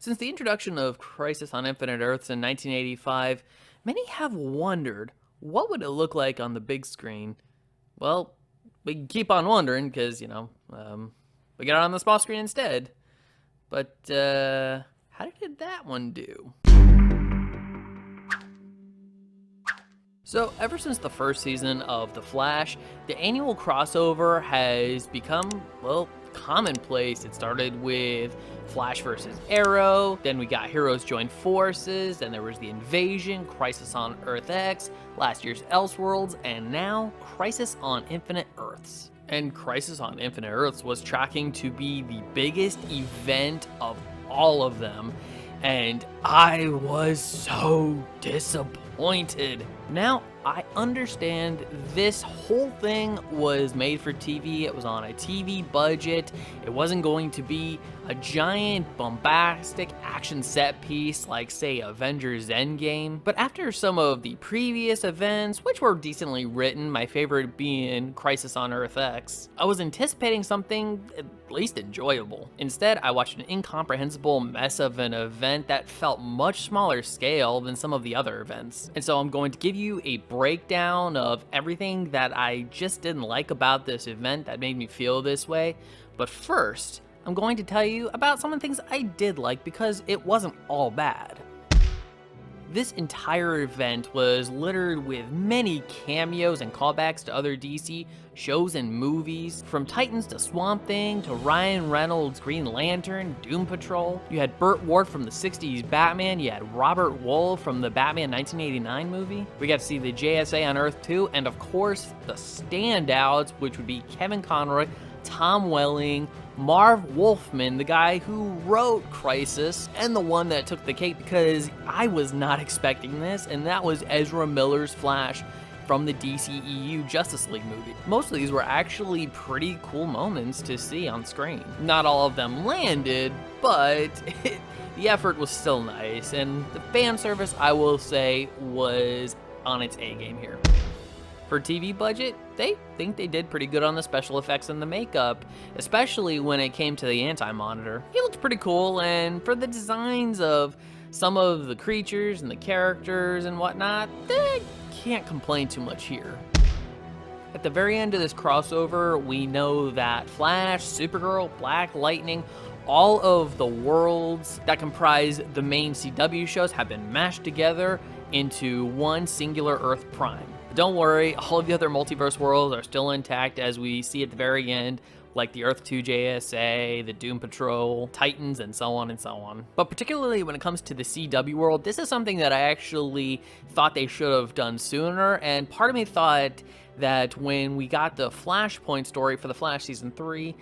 Since the introduction of Crisis on Infinite Earths in 1985, many have wondered what would it look like on the big screen. Well, we can keep on wondering because, we got it on the small screen instead. But, how did that one do? So, ever since the first season of The Flash, the annual crossover has become, well, commonplace. It started with Flash versus Arrow, then we got Heroes Join Forces, then there was The Invasion, Crisis on Earth X, last year's Elseworlds, and now Crisis on Infinite Earths. And Crisis on Infinite Earths was tracking to be the biggest event of all of them, and I was so disappointed. Now, I understand this whole thing was made for TV. It was on a TV budget. It wasn't going to be a giant, bombastic action set piece like, say, Avengers Endgame. But after some of the previous events, which were decently written, my favorite being Crisis on Earth X, I was anticipating something at least enjoyable. Instead, I watched an incomprehensible mess of an event that felt much smaller scale than some of the other events. And so I'm going to give you a breakdown of everything that I just didn't like about this event that made me feel this way. But first, I'm going to tell you about some of the things I did like because it wasn't all bad. This entire event was littered with many cameos and callbacks to other DC shows and movies, from Titans to Swamp Thing to Ryan Reynolds' Green Lantern, Doom Patrol. You had Burt Ward from the 60s Batman, you had Robert Wuhl from the Batman 1989 movie. We got to see the JSA on Earth 2, and of course, the standouts, which would be Kevin Conroy, Tom Welling, Marv Wolfman, the guy who wrote Crisis, and the one that took the cake because I was not expecting this, and that was Ezra Miller's Flash from the DCEU Justice League movie. Most of these were actually pretty cool moments to see on screen. Not all of them landed, but the effort was still nice, and the fan service, I will say, was on its A game here. For TV budget, they think they did pretty good on the special effects and the makeup, especially when it came to the Anti-Monitor. He looked pretty cool, and for the designs of some of the creatures and the characters and whatnot, they can't complain too much here. At the very end of this crossover, we know that Flash, Supergirl, Black Lightning, all of the worlds that comprise the main CW shows have been mashed together into one singular Earth Prime. Don't worry, all of the other multiverse worlds are still intact as we see at the very end, like the Earth 2 JSA, the Doom Patrol, Titans, and so on and so on. But particularly when it comes to the CW world, this is something that I actually thought they should have done sooner, and part of me thought that when we got the Flashpoint story for the Flash Season 3,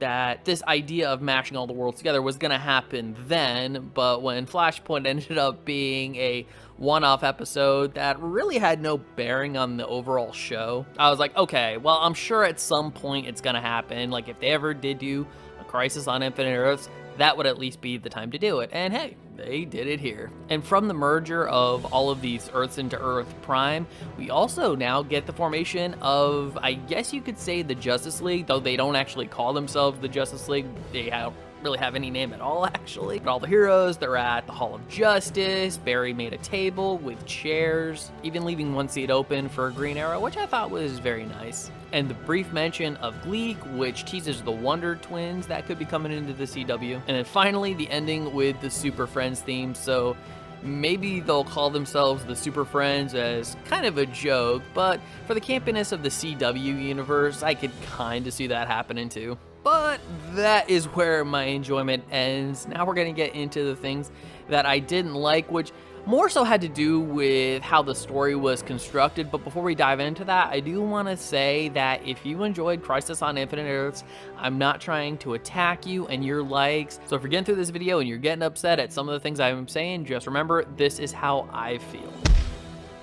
that this idea of mashing all the worlds together was going to happen then, but when Flashpoint ended up being a one-off episode that really had no bearing on the overall show, I was like, okay, well, I'm sure at some point it's going to happen. Like, if they ever did do a Crisis on Infinite Earths, that would at least be the time to do it. And hey, they did it here. And from the merger of all of these Earths into Earth Prime, we also now get the formation of, I guess you could say, the Justice League, though they don't actually call themselves the Justice League. They don't really have any name at all, actually. But all the heroes, they're at the Hall of Justice. Barry made a table with chairs, even leaving one seat open for Green Arrow, which I thought was very nice. And the brief mention of Geek, which teases the Wonder Twins that could be coming into the CW. And then finally, the ending with the Super Friends theme, so maybe they'll call themselves the Super Friends as kind of a joke, but for the campiness of the CW universe, I could kind of see that happening too. But that is where my enjoyment ends. Now we're going to get into the things that I didn't like, which more so had to do with how the story was constructed. But before we dive into that, I do want to say that if you enjoyed Crisis on Infinite Earths, I'm not trying to attack you and your likes. So if you're getting through this video and you're getting upset at some of the things I'm saying, just remember, this is how I feel.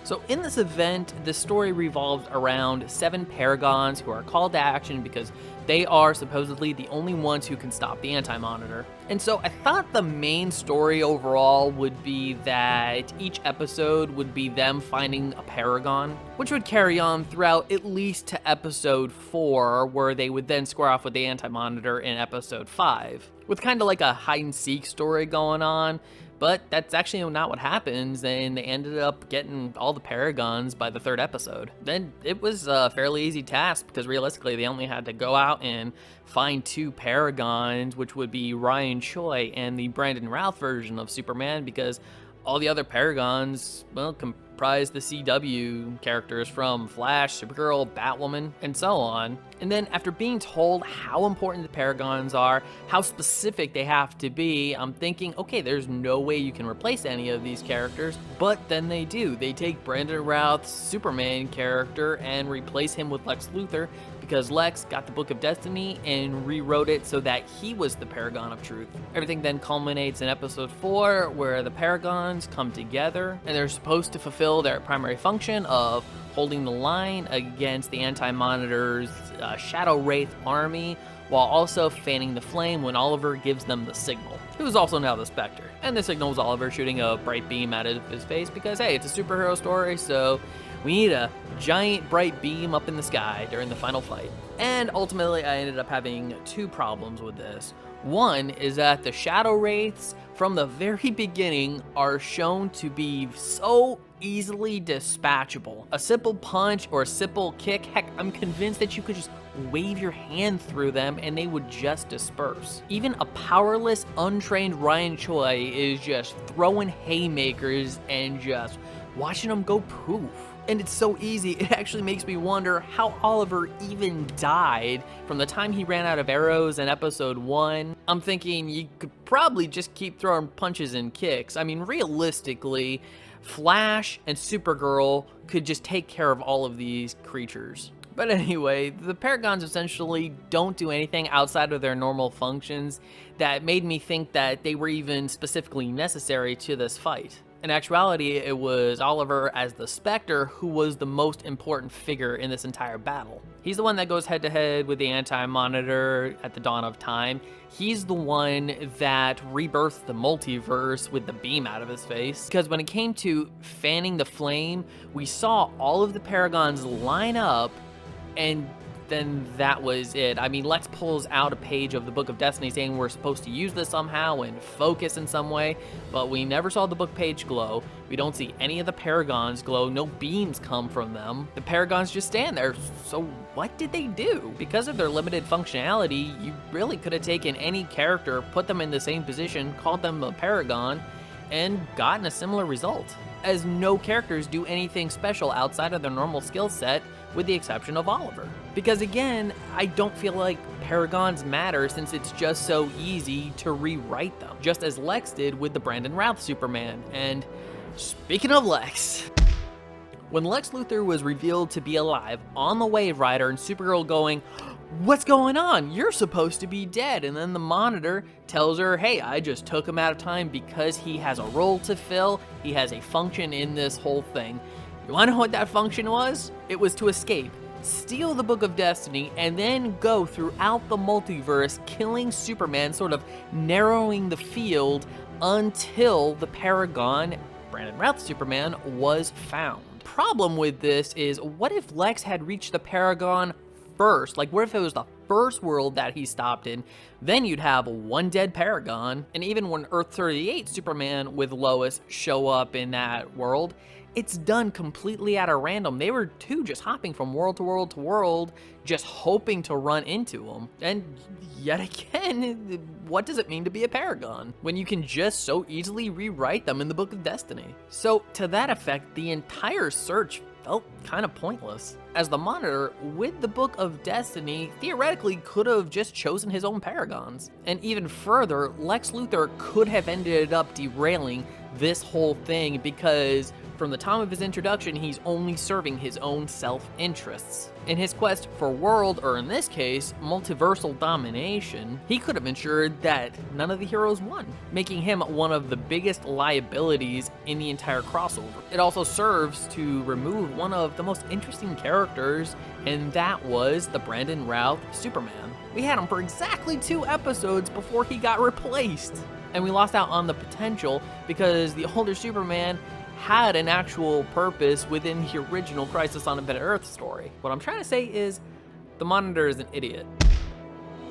So in this event, the story revolves around 7 Paragons who are called to action because they are supposedly the only ones who can stop the Anti-Monitor. And so I thought the main story overall would be that each episode would be them finding a Paragon, which would carry on throughout at least to episode 4, where they would then square off with the Anti-Monitor in episode 5, with kind of like a hide-and-seek story going on. But that's actually not what happens, and they ended up getting all the Paragons by the 3rd episode. Then it was a fairly easy task, because realistically they only had to go out and find 2 Paragons, which would be Ryan Choi and the Brandon Routh version of Superman, because all the other Paragons, well, comprise the CW characters from Flash, Supergirl, Batwoman, and so on. And then after being told how important the Paragons are, how specific they have to be, I'm thinking, okay, there's no way you can replace any of these characters, but then they do. They take Brandon Routh's Superman character and replace him with Lex Luthor, because Lex got the Book of Destiny and rewrote it so that he was the Paragon of Truth. Everything then culminates in episode 4, where the Paragons come together, and they're supposed to fulfill their primary function of holding the line against the Anti-Monitor's Shadow Wraith army, while also fanning the flame when Oliver gives them the signal, who's also now the Spectre. And the signal was Oliver shooting a bright beam out of his face because, hey, it's a superhero story, so we need a giant bright beam up in the sky during the final fight. And ultimately, I ended up having 2 problems with this. One is that the Shadow Wraiths from the very beginning are shown to be so easily dispatchable. A simple punch or a simple kick, heck, I'm convinced that you could just wave your hand through them and they would just disperse. Even a powerless, untrained Ryan Choi is just throwing haymakers and just watching them go poof. And it's so easy, it actually makes me wonder how Oliver even died from the time he ran out of arrows in episode 1. I'm thinking you could probably just keep throwing punches and kicks. I mean, realistically, Flash and Supergirl could just take care of all of these creatures. But anyway, the Paragons essentially don't do anything outside of their normal functions that made me think that they were even specifically necessary to this fight. In actuality, it was Oliver as the Spectre who was the most important figure in this entire battle. He's the one that goes head to head with the Anti-Monitor at the dawn of time. He's the one that rebirthed the multiverse with the beam out of his face. Because when it came to fanning the flame, we saw all of the Paragons line up, and then that was it. I mean, Lex pulls out a page of the Book of Destiny saying we're supposed to use this somehow and focus in some way, but we never saw the book page glow. We don't see any of the Paragons glow. No beams come from them. The Paragons just stand there. So what did they do? Because of their limited functionality, you really could have taken any character, put them in the same position, called them a Paragon, and gotten a similar result, as no characters do anything special outside of their normal skill set, with the exception of Oliver. Because again, I don't feel like Paragons matter since it's just so easy to rewrite them, just as Lex did with the Brandon Routh Superman. And speaking of Lex, when Lex Luthor was revealed to be alive on the Wave Rider and Supergirl going, "What's going on? You're supposed to be dead." And then the Monitor tells her, "Hey, I just took him out of time because he has a role to fill. He has a function in this whole thing." You wanna know what that function was? It was to escape, steal the Book of Destiny, and then go throughout the multiverse killing Superman, sort of narrowing the field until the Paragon, Brandon Routh Superman, was found. Problem with this is, what if Lex had reached the Paragon first? Like, what if it was the first world that he stopped in? Then you'd have one dead Paragon. And even when Earth 38 Superman with Lois show up in that world, it's done completely at a random. They were two just hopping from world to world to world, just hoping to run into them. And yet again, what does it mean to be a Paragon when you can just so easily rewrite them in the Book of Destiny? So to that effect, the entire search felt kind of pointless, as the Monitor with the Book of Destiny theoretically could have just chosen his own Paragons. And even further, Lex Luthor could have ended up derailing this whole thing, because From the time of his introduction, he's only serving his own self-interests. In his quest for world, or in this case, multiversal domination, he could have ensured that none of the heroes won, making him one of the biggest liabilities in the entire crossover. It also serves to remove one of the most interesting characters, and that was the Brandon Routh Superman. We had him for exactly 2 episodes before he got replaced. And we lost out on the potential because the older Superman had an actual purpose within the original Crisis on Infinite Earth story. What I'm trying to say is, the Monitor is an idiot.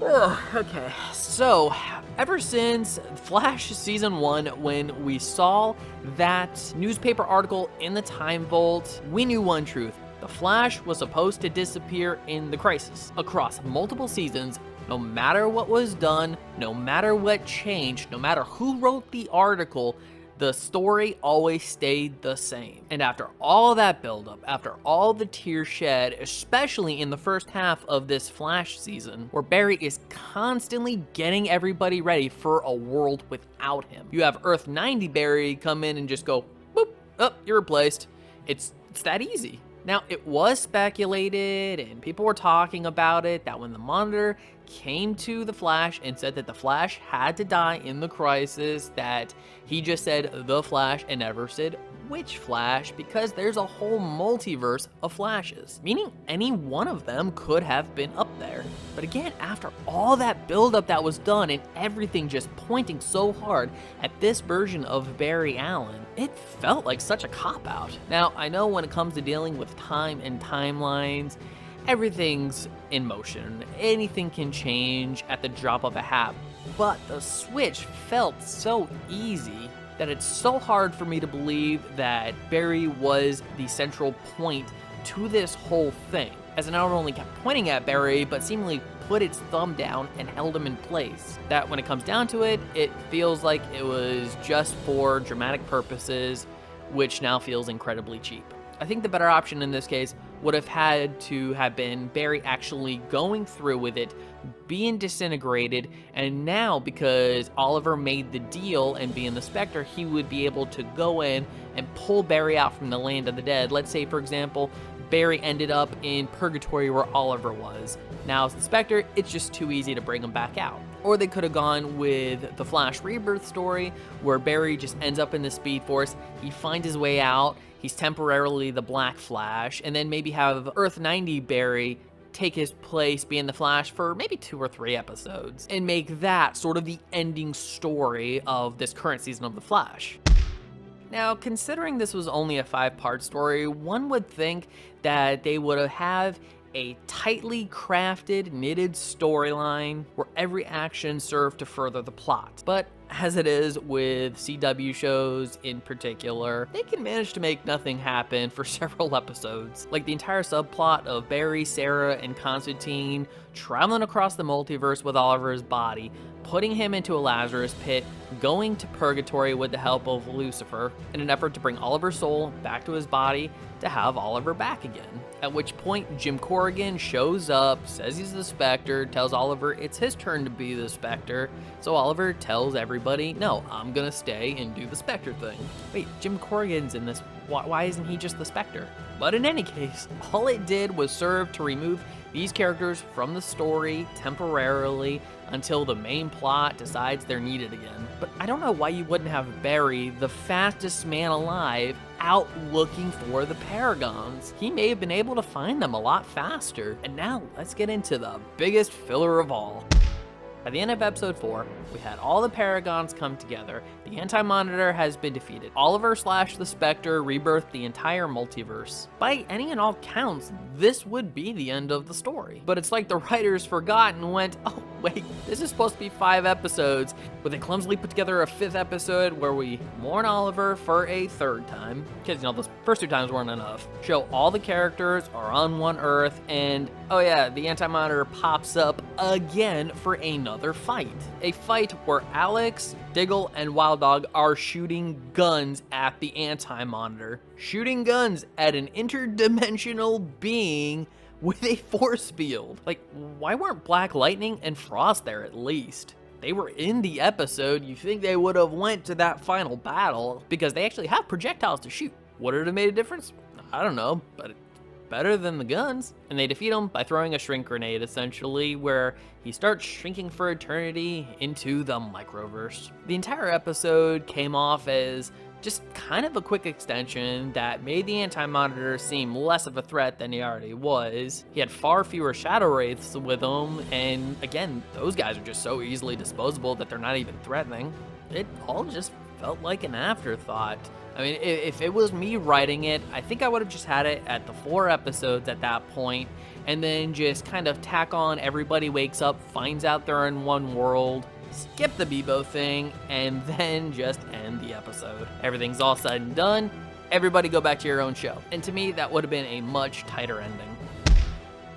Ugh, okay, so ever since Flash Season 1, when we saw that newspaper article in the Time Vault, we knew one truth. The Flash was supposed to disappear in the Crisis. Across multiple seasons, no matter what was done, no matter what changed, no matter who wrote the article, the story always stayed the same. And after all that buildup, after all the tears shed, especially in the first half of this Flash season, where Barry is constantly getting everybody ready for a world without him. You have Earth 90 Barry come in and just go, boop, oh, you're replaced. It's that easy. Now, it was speculated, and people were talking about it, that when the Monitor came to the Flash and said that the Flash had to die in the Crisis, that he just said the Flash and never said which Flash, because there's a whole multiverse of Flashes, meaning any one of them could have been up there. But again, after all that buildup that was done and everything just pointing so hard at this version of Barry Allen, it felt like such a cop-out. Now, I know when it comes to dealing with time and timelines, everything's in motion. Anything can change at the drop of a hat, but the switch felt so easy that it's so hard for me to believe that Barry was the central point to this whole thing, as it not only kept pointing at Barry, but seemingly put its thumb down and held him in place. That when it comes down to it, it feels like it was just for dramatic purposes, which now feels incredibly cheap. I think the better option in this case would have had to have been Barry actually going through with it, being disintegrated, and now because Oliver made the deal and being the Spectre, he would be able to go in and pull Barry out from the land of the dead. Let's say, for example, Barry ended up in Purgatory where Oliver was. Now as the Spectre, it's just too easy to bring him back out. Or they could have gone with the Flash Rebirth story, where Barry just ends up in the Speed Force, he finds his way out, he's temporarily the Black Flash, and then maybe have Earth 90 Barry take his place, be in the Flash for maybe 2 or 3 episodes, and make that sort of the ending story of this current season of The Flash. Now, considering this was only a 5-part story, one would think that they would have a tightly crafted, knitted storyline where every action served to further the plot. But as it is with CW shows in particular, they can manage to make nothing happen for several episodes. Like the entire subplot of Barry, Sarah, and Constantine traveling across the multiverse with Oliver's body, putting him into a Lazarus pit, going to Purgatory with the help of Lucifer in an effort to bring Oliver's soul back to his body to have Oliver back again. At which point, Jim Corrigan shows up, says he's the Spectre, tells Oliver it's his turn to be the Spectre, so Oliver tells everybody, no, I'm gonna stay and do the Spectre thing. Wait, Jim Corrigan's in this, why isn't he just the Spectre? But in any case, all it did was serve to remove these characters from the story temporarily until the main plot decides they're needed again. But I don't know why you wouldn't have Barry, the fastest man alive, out looking for the Paragons. He may have been able to find them a lot faster. And now let's get into the biggest filler of all. By the end of episode 4, we had all the Paragons come together, the Anti-Monitor has been defeated, Oliver / the Spectre rebirthed the entire multiverse. By any and all counts, this would be the end of the story. But it's like the writers forgot and went, oh wait, this is supposed to be 5 episodes, where they clumsily put together a 5th episode where we mourn Oliver for a 3rd time, because those first 2 times weren't enough. Show all the characters are on one Earth, and oh yeah, the Anti-Monitor pops up again for another fight. A fight where Alex, Diggle, and Wild Dog are shooting guns at the Anti-Monitor. Shooting guns at an interdimensional being with a force field. Like, why weren't Black Lightning and Frost there at least? They were in the episode, you think they would have went to that final battle, because they actually have projectiles to shoot. Would it have made a difference? I don't know, but better than the guns. And they defeat him by throwing a shrink grenade, essentially, where he starts shrinking for eternity into the microverse. The entire episode came off as just kind of a quick extension that made the Anti-Monitor seem less of a threat than he already was. He had far fewer Shadow Wraiths with him, and again, those guys are just so easily disposable that they're not even threatening. It all just felt like an afterthought. I mean, if it was me writing it, I think I would have just had it at the 4 episodes at that point, and then just kind of tack on everybody wakes up, finds out they're in one world, skip the Bebo thing, and then just end the episode. Everything's all said and done, everybody go back to your own show. And to me, that would have been a much tighter ending.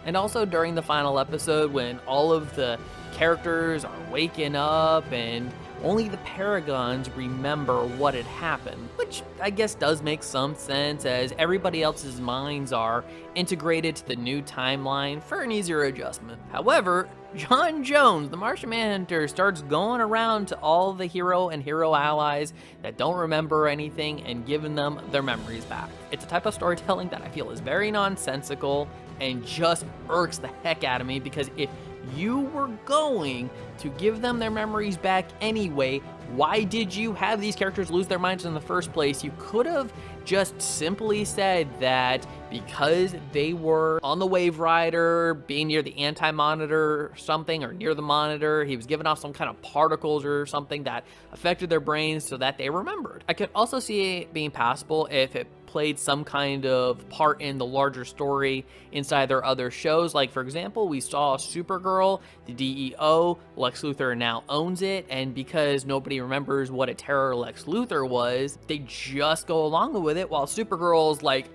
And also during the final episode, when all of the characters are waking up and only the Paragons remember what had happened, which I guess does make some sense as everybody else's minds are integrated to the new timeline for an easier adjustment. However, John Jones, the Martian Manhunter, starts going around to all the hero and hero allies that don't remember anything and giving them their memories back. It's a type of storytelling that I feel is very nonsensical and just irks the heck out of me, because if you were going to give them their memories back anyway, why did you have these characters lose their minds in the first place? You could have just simply said that because they were on the Wave Rider, being near the Anti-Monitor or something, or near the monitor, he was giving off some kind of particles or something that affected their brains so that they remembered. I could also see it being passable if it played some kind of part in the larger story inside their other shows. Like, for example, we saw Supergirl, the DEO, Lex Luthor now owns it, and because nobody remembers what a terror Lex Luthor was, they just go along with it, while Supergirl's like,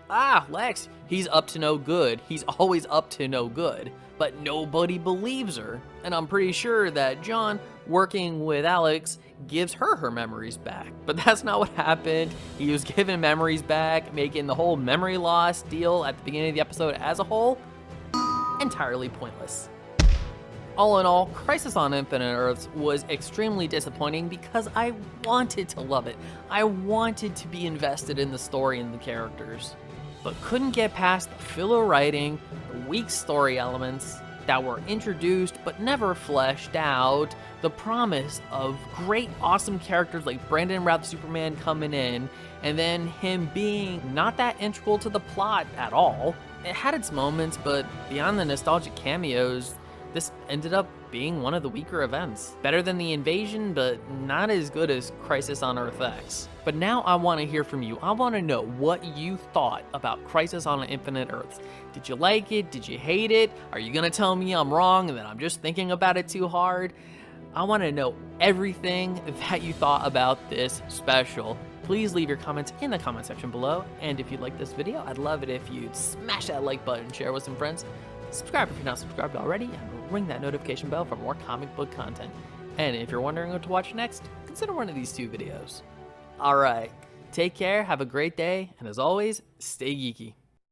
Lex, he's up to no good. He's always up to no good. But nobody believes her. And I'm pretty sure that John, working with Alex, gives her memories back. But that's not what happened. He was given memories back, making the whole memory loss deal at the beginning of the episode as a whole entirely pointless. All in all, Crisis on Infinite Earths was extremely disappointing because I wanted to love it. I wanted to be invested in the story and the characters, but couldn't get past the filler writing, the weak story elements that were introduced but never fleshed out, the promise of great, awesome characters like Brandon Routh Superman coming in, and then him being not that integral to the plot at all. It had its moments, but beyond the nostalgic cameos, this ended up being one of the weaker events. Better than The Invasion, but not as good as Crisis on Earth X. But now I want to hear from you. I want to know what you thought about Crisis on Infinite Earths. Did you like it? Did you hate it? Are you going to tell me I'm wrong and that I'm just thinking about it too hard? I want to know everything that you thought about this special. Please leave your comments in the comment section below. And if you like this video, I'd love it if you'd smash that like button, share with some friends, subscribe if you're not subscribed already, and ring that notification bell for more comic book content. And if you're wondering what to watch next, consider one of these 2 videos. Alright, take care, have a great day, and as always, stay geeky.